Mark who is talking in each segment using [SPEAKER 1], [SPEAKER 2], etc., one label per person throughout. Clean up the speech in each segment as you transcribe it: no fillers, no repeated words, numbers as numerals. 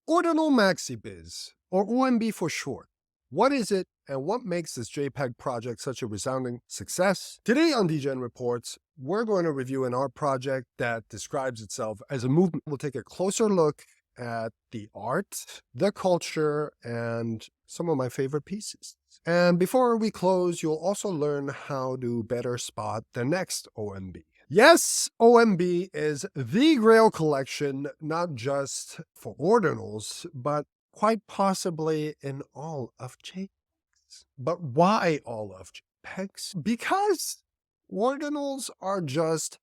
[SPEAKER 1] Ordinal Maxi Biz, or OMB for short. What is it, and what makes this JPEG project such a resounding success? Today on DGen Reports, we're going to review an art project that describes itself as a movement. We'll take a closer look at the art, the culture, and some of my favorite pieces. And before we close, you'll also learn how to better spot the next OMB. Yes, OMB is the Grail collection, not just for ordinals, but quite possibly in all of JPEGs. But why all of JPEGs? Because ordinals are just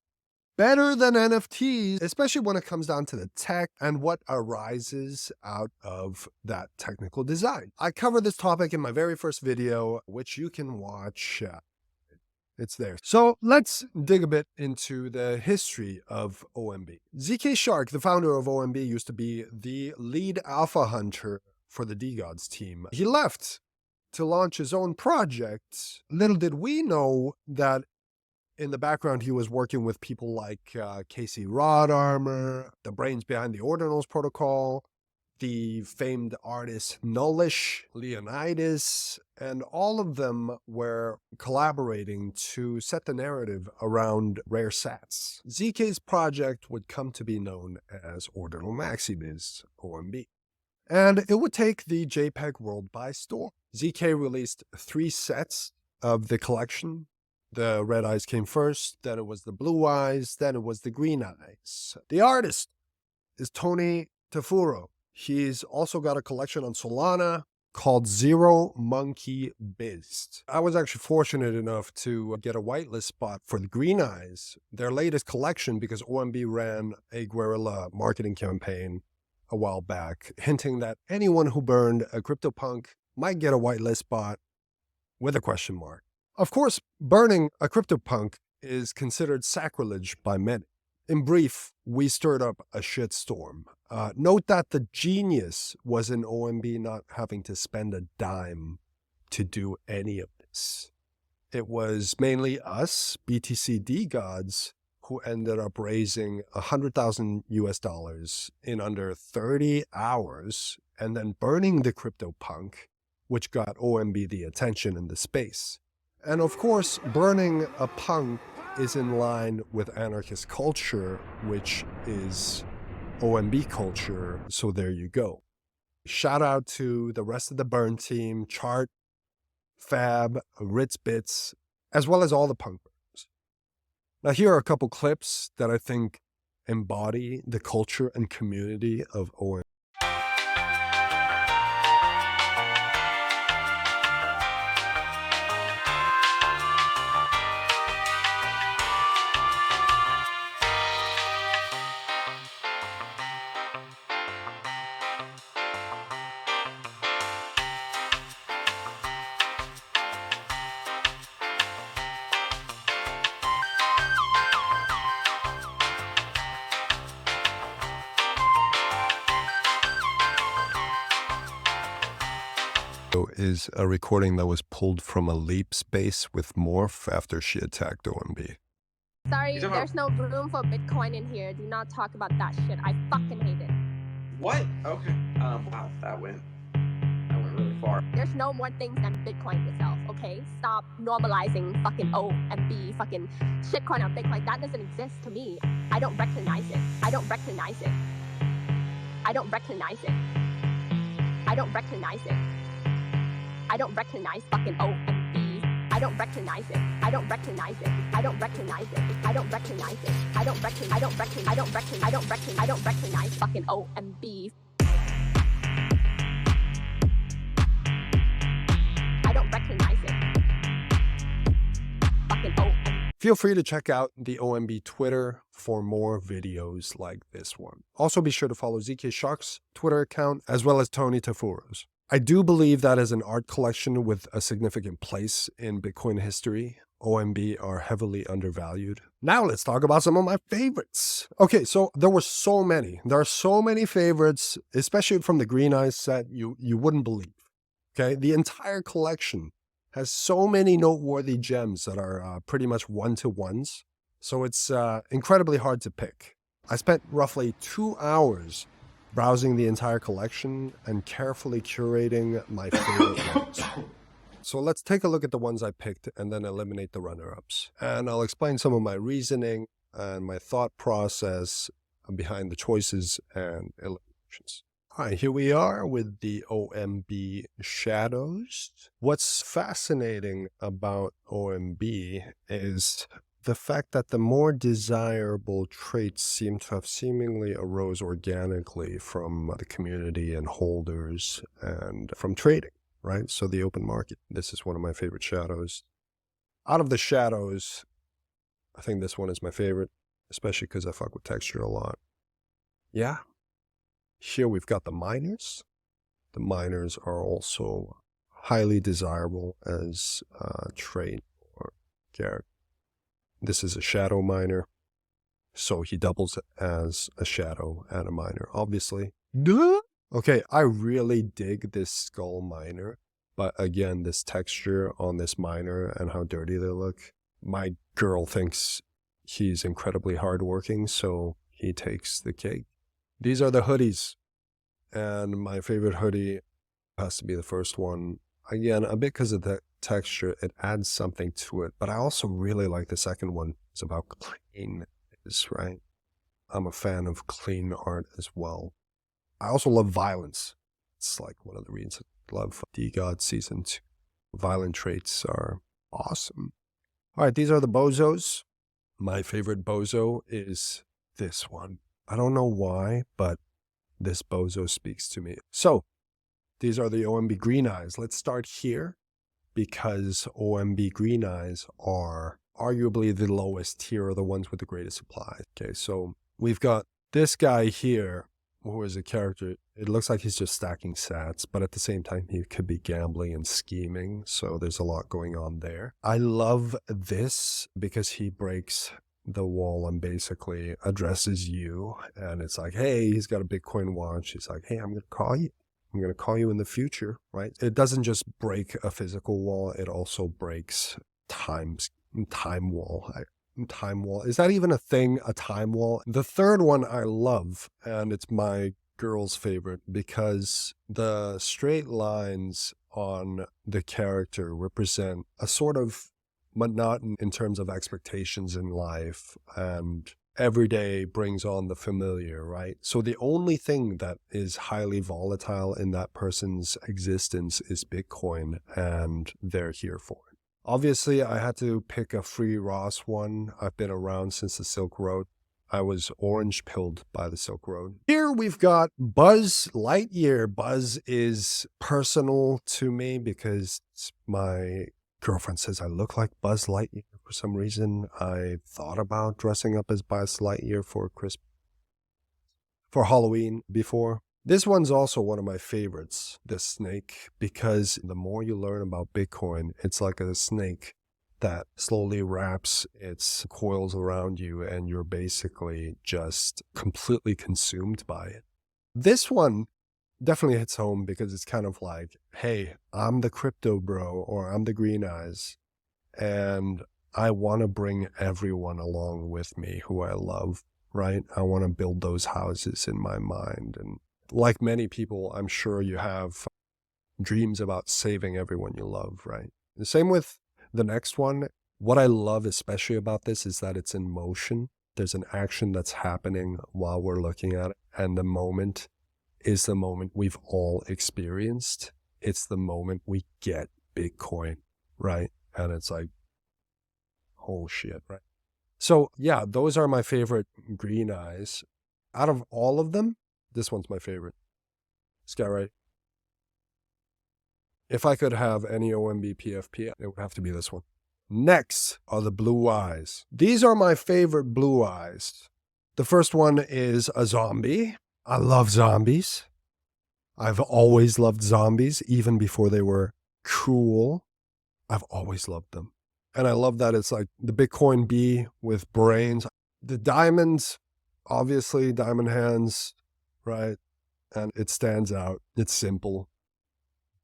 [SPEAKER 1] better than NFTs, especially when it comes down to the tech and what arises out of that technical design. I covered this topic in my very first video, which you can watch. It's there. So let's dig a bit into the history of OMB. ZK Shark, the founder of OMB, used to be the lead alpha hunter for the DeGods team. He left to launch his own project. Little did we know that in the background, he was working with people like Casey Rodarmer, the brains behind the Ordinals protocol, the famed artist Nullish, Leonidas, and all of them were collaborating to set the narrative around rare sats. ZK's project would come to be known as Ordinal Maxi Biz, OMB. And it would take the JPEG world by storm. ZK released 3 sets of the collection. The red eyes came first, then it was the blue eyes, then it was the green eyes. The artist is Tony Tafuro. He's also got a collection on Solana called Zero Monkey Biz. I was actually fortunate enough to get a whitelist spot for the green eyes, their latest collection, because OMB ran a guerrilla marketing campaign a while back, hinting that anyone who burned a CryptoPunk might get a whitelist spot with a question mark. Of course, burning a CryptoPunk is considered sacrilege by many. In brief, we stirred up a shitstorm. Note that the genius was in OMB not having to spend a dime to do any of this. It was mainly us, BTC DeGods, who ended up raising $100,000 US in under 30 hours and then burning the CryptoPunk, which got OMB the attention in the space. And of course, burning a punk is in line with anarchist culture, which is OMB culture, so there you go. Shout out to the rest of the burn team, Chart, Fab, Ritz Bits, as well as all the punk burners. Now here are a couple clips that I think embody the culture and community of OMB. Is a recording that was pulled from a leap space with Morph after she attacked OMB.
[SPEAKER 2] Sorry, there's no room for Bitcoin in here. Do not talk about that shit. I fucking hate it.
[SPEAKER 3] What? Okay. Wow, that went really far.
[SPEAKER 2] There's no more things than Bitcoin itself, okay? Stop normalizing fucking OMB, fucking shitcoin or Bitcoin. That doesn't exist to me. I don't recognize it. I don't recognize it. I don't recognize it. I don't recognize it. I don't recognize fucking OMBs. I don't recognize it. I don't recognize it. I don't recognize it. I don't recognize it. I don't recognize. I don't recognize. I don't recognize. I don't recognize. I don't recognize fucking OMBs. I don't recognize it. Fucking OMB.
[SPEAKER 1] Feel free to check out the OMB Twitter for more videos like this one. Also be sure to follow ZK Shark's Twitter account as well as Tony Tafuro's. I do believe that as an art collection with a significant place in Bitcoin history, OMB are heavily undervalued. Now let's talk about some of my favorites. Okay, so there were so many. There are so many favorites, especially from the Green Eyes set, you wouldn't believe. Okay, the entire collection has so many noteworthy gems that are pretty much one-to-ones. So it's incredibly hard to pick. I spent roughly 2 hours browsing the entire collection and carefully curating my favorite ones. So let's take a look at the ones I picked and then eliminate the runner-ups. And I'll explain some of my reasoning and my thought process behind the choices and eliminations. All right, here we are with the OMB shadows. What's fascinating about OMB is the fact that the more desirable traits seem to have seemingly arose organically from the community and holders and from trading, right? So the open market. This is one of my favorite shadows. Out of the shadows, I think this one is my favorite, especially because I fuck with texture a lot. Yeah. Here we've got the miners. The miners are also highly desirable as a trait or character. This is a shadow miner, so he doubles as a shadow and a miner, obviously. Duh! Okay, I really dig this skull miner, but again, this texture on this miner and how dirty they look. My girl thinks he's incredibly hardworking, so he takes the cake. These are the hoodies, and my favorite hoodie has to be the first one. Again, a bit because of the texture, it adds something to it, but I also really like the second one. It's about clean, right? I'm a fan of clean art as well. I also love violence. It's like one of the reasons I love DeGods Season 2. Violent traits are awesome. All right, these are the bozos. My favorite bozo is this one. I don't know why, but this bozo speaks to me. So these are the OMB green eyes. Let's start here because OMB green eyes are arguably the lowest tier, or the ones with the greatest supply. Okay, so we've got this guy here who is a character. It looks like he's just stacking sats, but at the same time, he could be gambling and scheming. So there's a lot going on there. I love this because he breaks the wall and basically addresses you. And it's like, hey, he's got a Bitcoin watch. He's like, hey, I'm going to call you. I'm going to call you in the future, right? It doesn't just break a physical wall. It also breaks time wall. Time wall. Is that even a thing, a time wall? The third one I love, and it's my girl's favorite because the straight lines on the character represent a sort of monotony in terms of expectations in life, and every day brings on the familiar, right? So the only thing that is highly volatile in that person's existence is Bitcoin, and they're here for it. Obviously, I had to pick a free Ross one. I've been around since the Silk Road. I was orange pilled by the Silk Road. Here we've got Buzz Lightyear. Buzz is personal to me because my girlfriend says I look like Buzz Lightyear for some reason. I thought about dressing up as Buzz Lightyear for Halloween before. This one's also one of my favorites, the snake, because the more you learn about Bitcoin, it's like a snake that slowly wraps its coils around you and you're basically just completely consumed by it. This one definitely hits home because it's kind of like, hey, I'm the crypto bro, or I'm the green eyes, and I want to bring everyone along with me who I love, right? I want to build those houses in my mind. And like many people, I'm sure you have dreams about saving everyone you love, right? The same with the next one. What I love especially about this is that it's in motion. There's an action that's happening while we're looking at it, and the moment is the moment we've all experienced. It's the moment we get Bitcoin, right? And it's like, oh shit, right? So yeah, those are my favorite green eyes. Out of all of them, this one's my favorite. This guy, right? If I could have any OMB PFP, it would have to be this one. Next are the blue eyes. These are my favorite blue eyes. The first one is a zombie. I love zombies. I've always loved zombies, even before they were cool. I've always loved them. And I love that it's like the Bitcoin bee with brains. The diamonds, obviously, diamond hands, right? And it stands out. It's simple.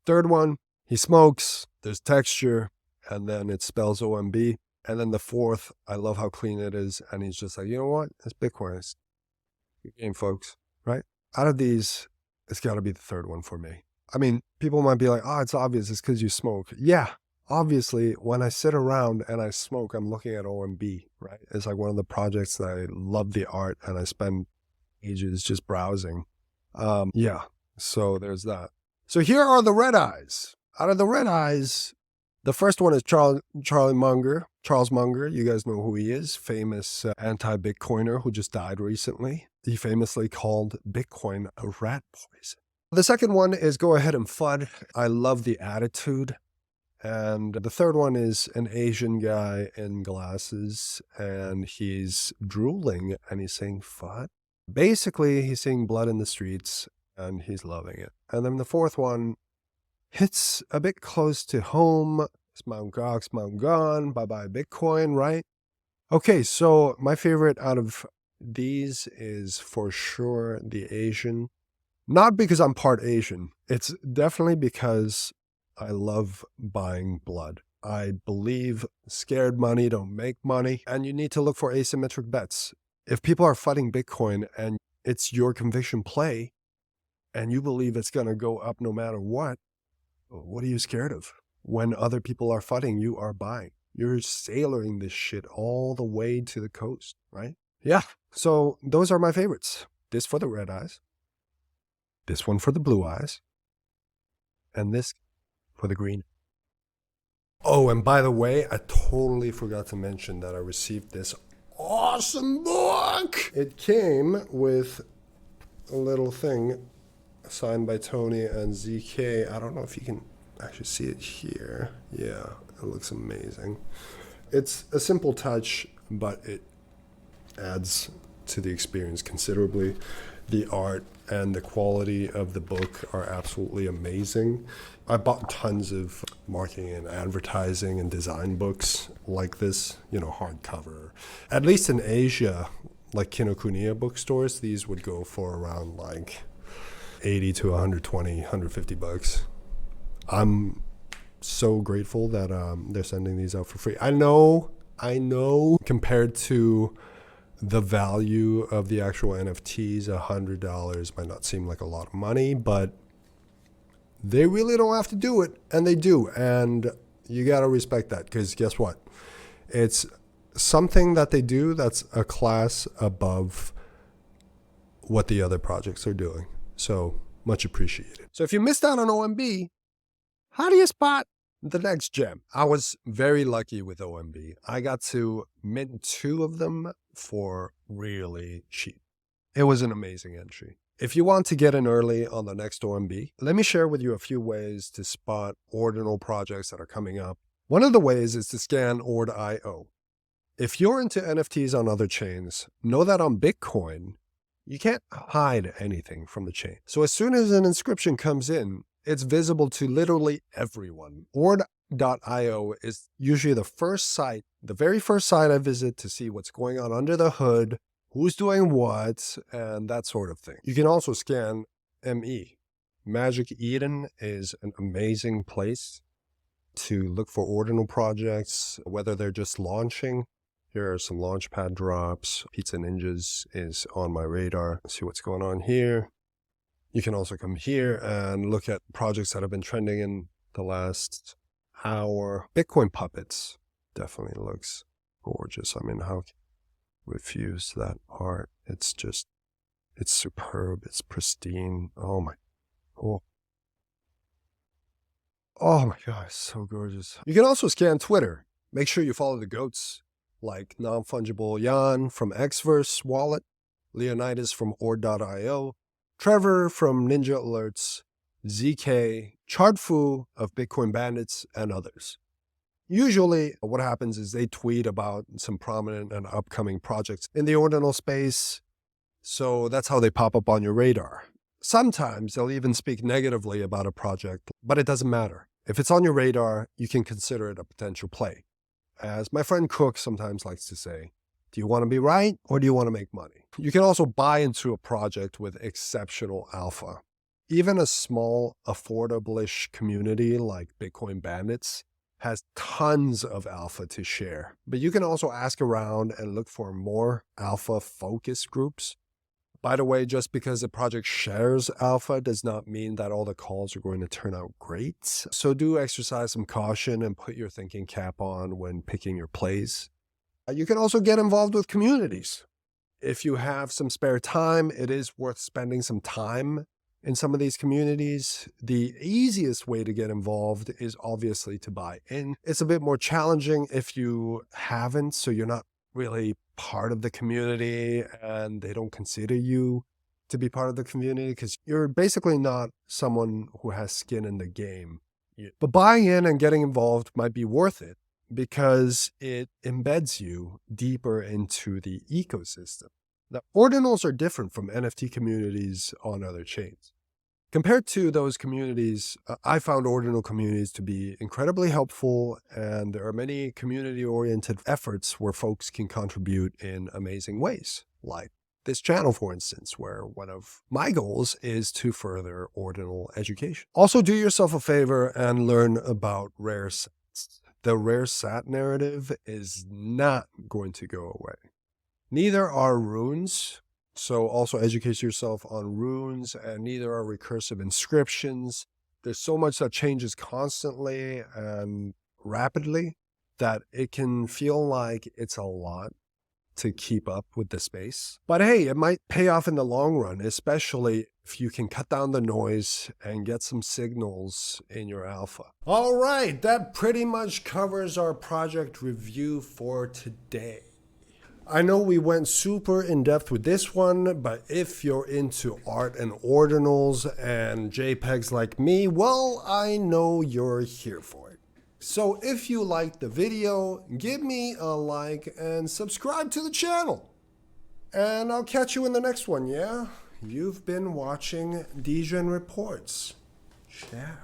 [SPEAKER 1] Third one, he smokes. There's texture. And then it spells OMB. And then the fourth, I love how clean it is. And he's just like, you know what? It's Bitcoin. It's good game, folks. Right? Out of these, it's got to be the third one for me. I mean, people might be like, oh, it's obvious. It's because you smoke. Yeah, obviously, when I sit around and I smoke, I'm looking at OMB, right? It's like one of the projects that I love the art and I spend ages just browsing. Yeah, so there's that. So here are the red eyes. Out of the red eyes, the first one is Charles Munger. You guys know who he is, famous anti-Bitcoiner who just died recently. He famously called Bitcoin a rat poison. The second one is Go Ahead and FUD. I love the attitude. And the third one is an Asian guy in glasses, and he's drooling and he's saying FUD. Basically, he's seeing blood in the streets and he's loving it. And then the fourth one hits a bit close to home. It's Mount Gox, Mount Gone, bye-bye Bitcoin, right? Okay, so my favorite out of these is for sure the Asian. Not because I'm part Asian. It's definitely because I love buying blood. I believe scared money don't make money, and you need to look for asymmetric bets. If people are fighting Bitcoin and it's your conviction play, and you believe it's going to go up no matter what are you scared of? When other people are fighting, you are buying. You're sailoring this shit all the way to the coast, right? Yeah, so those are my favorites. This for the red eyes, this one for the blue eyes, and this for the green. Oh, and by the way, I totally forgot to mention that I received this awesome book. It came with a little thing signed by Tony and ZK. I don't know if you can actually see it here. Yeah, it looks amazing. It's a simple touch, but it adds to the experience considerably. The art and the quality of the book are absolutely amazing. I bought tons of marketing and advertising and design books like this, hardcover. At least in Asia, like Kinokuniya bookstores, these would go for around like 80 to 120, 150 bucks. I'm so grateful that they're sending these out for free. I know, compared to the value of the actual NFTs, $100 might not seem like a lot of money, but they really don't have to do it, and they do. And you got to respect that, because guess what? It's something that they do that's a class above what the other projects are doing. So much appreciated. So if you missed out on OMB, how do you spot the next gem? I was very lucky with OMB. I got to mint 2 of them for really cheap. It was an amazing entry. If you want to get in early on the next OMB, let me share with you a few ways to spot ordinal projects that are coming up. One of the ways is to scan Ord.io. If you're into NFTs on other chains, know that on Bitcoin, you can't hide anything from the chain. So as soon as an inscription comes in, it's visible to literally everyone. Ord.io is usually the very first site I visit to see what's going on under the hood, who's doing what, and that sort of thing. You can also scan ME. Magic Eden is an amazing place to look for ordinal projects, whether they're just launching. Here are some launchpad drops. Pizza Ninjas is on my radar. See what's going on here. You can also come here and look at projects that have been trending in the last hour. Bitcoin Puppets definitely looks gorgeous. I mean, how can you refuse that art? It's superb. It's pristine. Oh my God, it's so gorgeous. You can also scan Twitter. Make sure you follow the GOATs like Non-Fungible Jan from Xverse Wallet, Leonidas from Ord.io, Trevor from Ninja Alerts, ZK, Chartfu of Bitcoin Bandits, and others. Usually what happens is they tweet about some prominent and upcoming projects in the ordinal space, so that's how they pop up on your radar. Sometimes they'll even speak negatively about a project, but it doesn't matter. If it's on your radar, you can consider it a potential play. As my friend Cook sometimes likes to say, do you want to be right or do you want to make money? You can also buy into a project with exceptional alpha. Even a small, affordable-ish community like Bitcoin Bandits has tons of alpha to share. But you can also ask around and look for more alpha-focused groups. By the way, just because a project shares alpha does not mean that all the calls are going to turn out great. So do exercise some caution and put your thinking cap on when picking your plays. You can also get involved with communities. If you have some spare time, it is worth spending some time in some of these communities. The easiest way to get involved is obviously to buy in. It's a bit more challenging if you haven't, so you're not really part of the community and they don't consider you to be part of the community because you're basically not someone who has skin in the game. But buying in and getting involved might be worth it because it embeds you deeper into the ecosystem. Now, ordinals are different from NFT communities on other chains. Compared to those communities, I found ordinal communities to be incredibly helpful, and there are many community-oriented efforts where folks can contribute in amazing ways, like this channel, for instance, where one of my goals is to further ordinal education. Also, do yourself a favor and learn about rare sats. The rare sat narrative is not going to go away. Neither are runes. So also educate yourself on runes, and neither are recursive inscriptions. There's so much that changes constantly and rapidly that it can feel like it's a lot to keep up with the space. But hey, it might pay off in the long run, especially if you can cut down the noise and get some signals in your alpha. All right, that pretty much covers our project review for today. I know we went super in depth with this one, but if you're into art and ordinals and JPEGs like me, well, I know you're here for it. So if you liked the video, give me a like and subscribe to the channel. And I'll catch you in the next one, yeah? You've been watching DGen Reports. Ciao.